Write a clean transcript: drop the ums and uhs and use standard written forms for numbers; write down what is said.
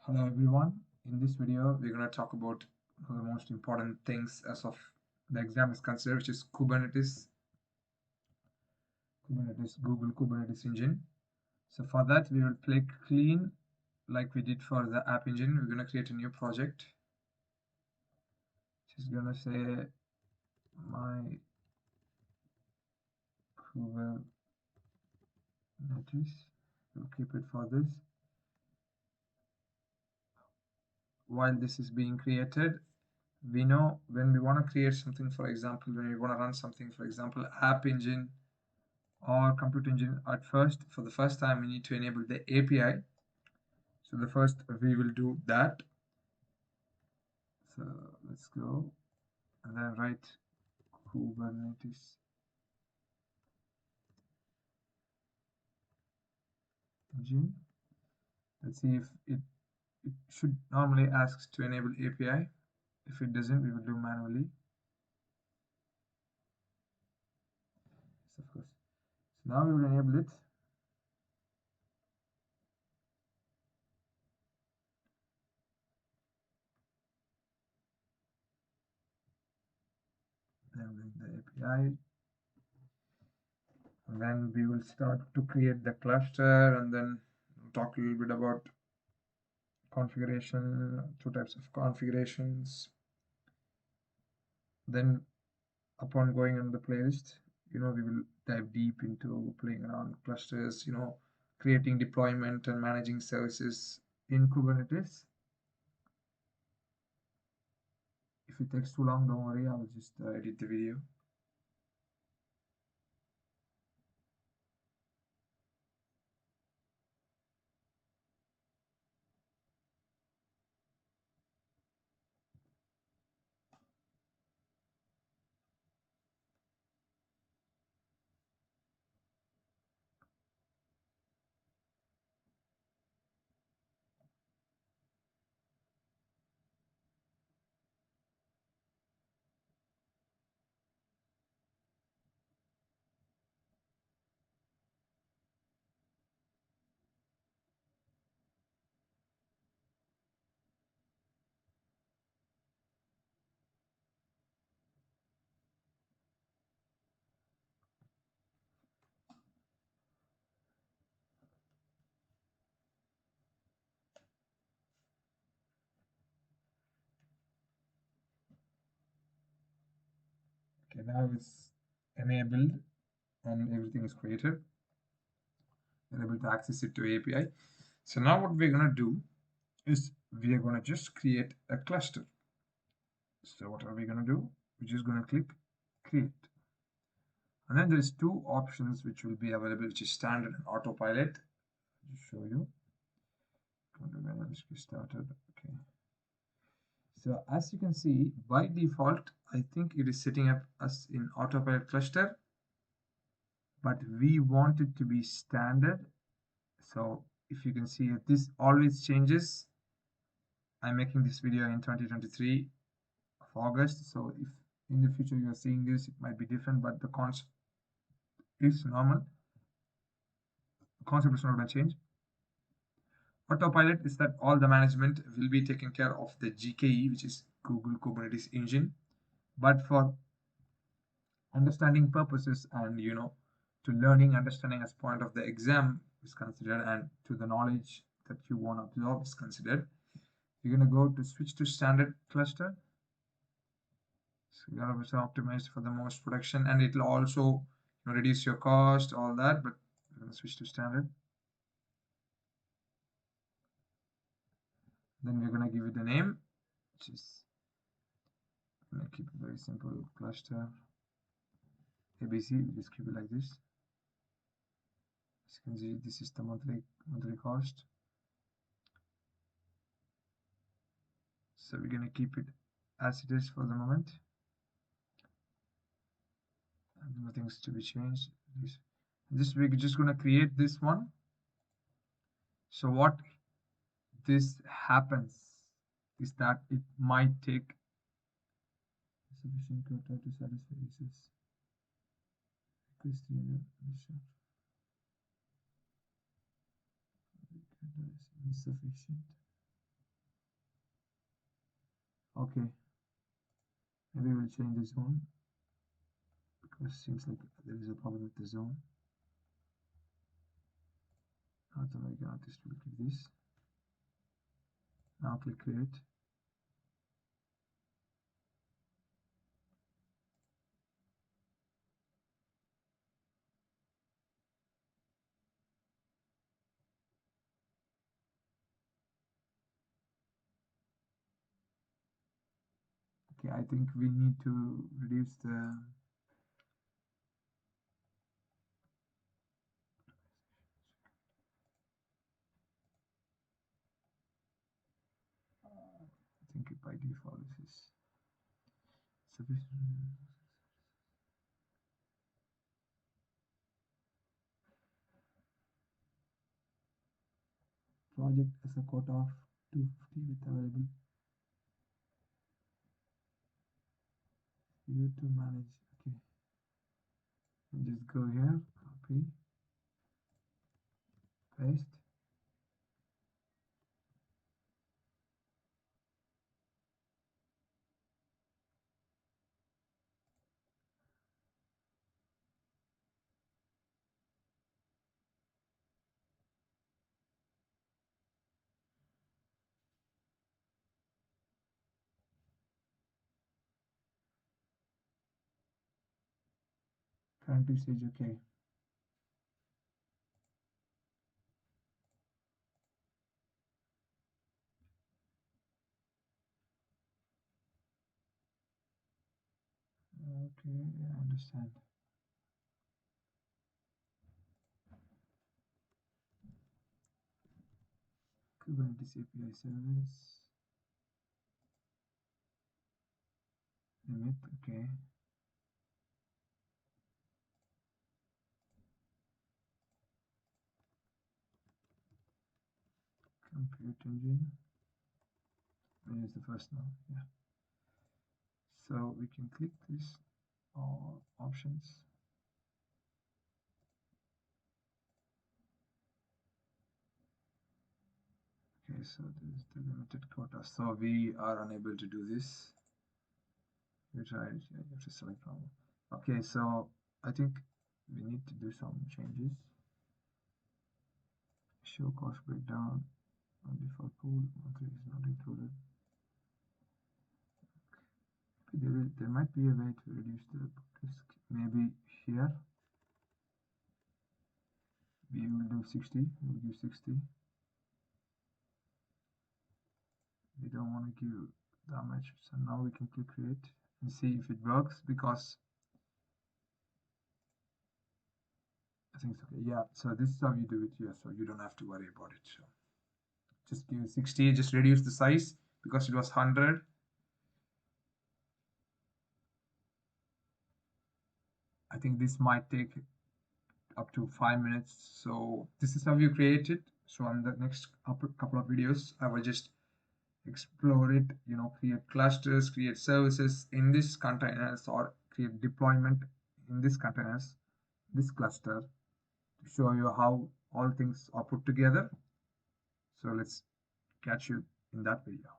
Hello everyone. In this video, we're going to talk about one of the most important things as of the exam is considered, which is Kubernetes, Google Kubernetes engine. So for that, we will click clean like we did for the app engine. We're going to create a new project. Which is going to say my Kubernetes. We'll keep it for this. While this is being created, we know when we want to create something, for example, when we want to run something, for example, app engine or compute engine, for the first time we need to enable the API. So the first we will do that. So let's go and then write Kubernetes engine. Let's see if it should normally asks to enable API. If it doesn't, we will do manually. So of course. So now we will enable it. Enabling the API. And then we will start to create the cluster and then talk a little bit about configuration, two types of configurations. Then upon going on the playlist, we will dive deep into playing around clusters, creating deployment and managing services in Kubernetes. If it takes too long, don't worry, I will just edit the video. Okay, now it's enabled and everything is created. We're able to access it to API. So now what we're going to do is we are going to just create a cluster. So what are we going to do? We're just going to click create. And then there's two options which will be available, which is standard and autopilot. I'll just show you. Let's get started. Okay. So as you can see, by default, I think it is setting up us in autopilot cluster, but we want it to be standard. So if you can see, this always changes. I'm making this video in 2023 of August. So if in the future you are seeing this, it might be different, but the concept is normal. The concept is not going to change. Autopilot is that all the management will be taken care of the GKE, which is Google Kubernetes engine. But for understanding purposes and to learning, understanding as point of the exam is considered, and to the knowledge that you want to absorb is considered, you're going to go to switch to standard cluster. So you are optimized for the most production, and it will also reduce your cost, all that, but we're going to switch to standard. Then we're going to give it a name, which is, I'm going to keep it very simple, cluster ABC. We just keep it like this. As you can see, this is the monthly cost. So we're going to keep it as it is for the moment. And nothing's to be changed. We're just going to create this one. So what this happens is that it might take sufficient quota to satisfy access. Insufficient. Okay, maybe we'll change the zone because it seems like there is a problem with the zone. North American artist will click this. Now click create. Okay, I think we need to reduce the I think by default this is sufficient. Project as a quota of 250 with available. You to manage. Okay, just go here, copy, paste. Current usage, okay. Okay, I understand. Kubernetes API service. Limit, okay. Compute engine. Where is the first now? Yeah. So we can click this all options. Okay, so this is the limited quota. So we are unable to do this. You try it, yeah, you have to select problem. Okay, so I think we need to do some changes. Show cost breakdown on default pool. Monthly is not included. There might be a way to reduce the risk. Maybe here we will do 60. We'll give 60. We don't want to give that much. So now we can click create and see if it works, because I think it's okay. Yeah, so this is how you do it here, so you don't have to worry about it. So just give 60, just reduce the size because it was 100. I think this might take up to 5 minutes. So this is how you create it. So on the next couple of videos, I will just explore it, create clusters, create services in this containers, or create deployment in this containers, this cluster, to show you how all things are put together. So let's catch you in that video.